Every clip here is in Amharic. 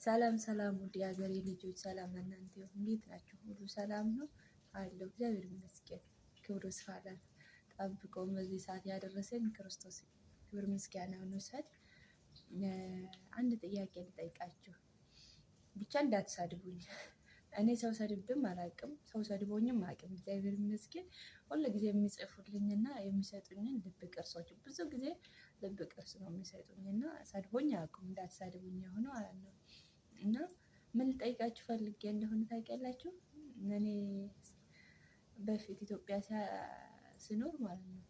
ሰላም ሰላም ውድ የሀገሬ ልጆች ሰላም ለእናንተ ይሁን። እንዴት ናችሁ? ሁሉ ሰላም ነው አለው። እግዚአብሔር ይመስገን። ክብሩ ይስፋ ጠብቆ በዚህ ሰዓት ያደረሰን ክርስቶስ ክብር ምስጋና ይውሰድ። አንድ ጥያቄ ልጠይቃችሁ፣ ብቻ እንዳትሳድቡኝ። እኔ ሰው ሰድብም አላውቅም፣ ሰው ሰድቦኝም አያውቅም። እግዚአብሔር ይመስገን። ሁሉ ጊዜ የሚጽፉልኝና የሚሰጡኝን ልብ ቅርሶች፣ ብዙ ጊዜ ልብ ቅርስ ነው የሚሰጡኝና ሰድቦኝ አያውቁም። እንዳትሳድቡኝ የሆነው ማለት ነው። እና ምን ልጠይቃችሁ ፈልጌ እንደሆነ ታውቂያላችሁ? እኔ በፊት ኢትዮጵያ ስኖር ማለት ነው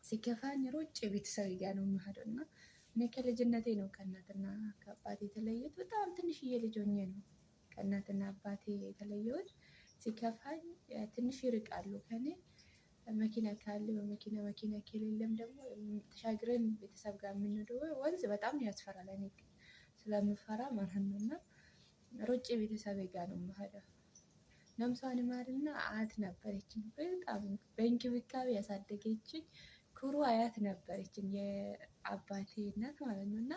ሲከፋኝ ሮጬ ቤተሰብ ጋር ነው የምሄደው። እና እኔ ከልጅነቴ ነው ከእናትና ከአባቴ የተለየሁት። በጣም ትንሽዬ ልጅ ሆኜ ነው ከእናትና አባቴ የተለየሁት። ሲከፋኝ ትንሽ ይርቃሉ ከኔ። መኪና ካለ በመኪና መኪና ከሌለም ደግሞ ተሻግረን ቤተሰብ ጋር የምንሄደው ወንዝ በጣም ያስፈራል። እኔ ስለምፈራ ማለት ነው። እና ሮጬ ቤተሰቤ ጋር ነው የምሄደው። ነፍሷን ይማርና አያት ነበረችኝ፣ በጣም በእንክብካቤ ያሳደገችኝ ኩሩ አያት ነበረችኝ፣ የአባቴ እናት ማለት ነው። እና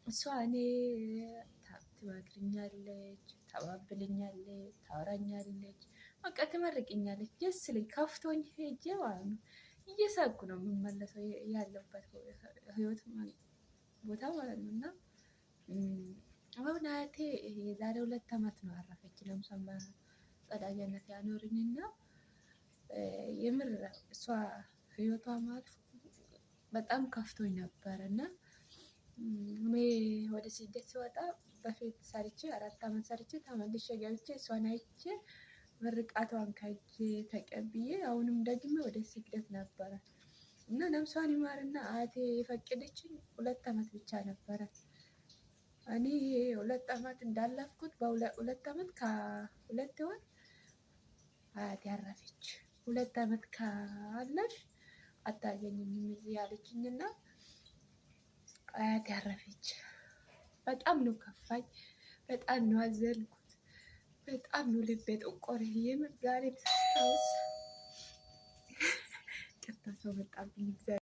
እሷ እኔ ትመክርኛለች፣ ታባብልኛለች፣ ታወራኛለች፣ በቃ ትመርቅኛለች። ደስ ይለኝ ከፍቶኝ ሄጄ ማለት ነው እየሳኩ ነው የምመለሰው ያለበት ህይወት ቦታ ማለት ነው። እና አሁን አያቴ የዛሬ 2 ዓመት ነው አረፈች። ነፍሷን በጸዳልነት ያኖርኝና የምር እሷ ህይወቷ ማለፍ በጣም ከፍቶኝ ነበር። እና እኔ ወደ ስደት ስወጣ በፊት ሰርቼ 4 ዓመት ሰርቼ ተመልሼ ገብቼ እሷን አይቼ ምርቃቷን ከእጄ ተቀብዬ አሁንም ደግሜ ወደ ስደት ነበረ። እና ነፍሷን ይማርና አያቴ የፈቀደችኝ 2 ዓመት ብቻ ነበረ። እኔ 2 ዓመት እንዳለፍኩት በ2 ዓመት ከ2 ወር አያቴ አረፈች። 2 ዓመት ካለሽ አታገኝም እዚህ ያለችኝና አያቴ አረፈች። በጣም ነው ከፋኝ፣ በጣም ነው አዘንኩት፣ በጣም ነው ልቤ ጠቆረ። የምር ዛሬ ሳስታውስ ቅርታ ሰው መጣብኝ።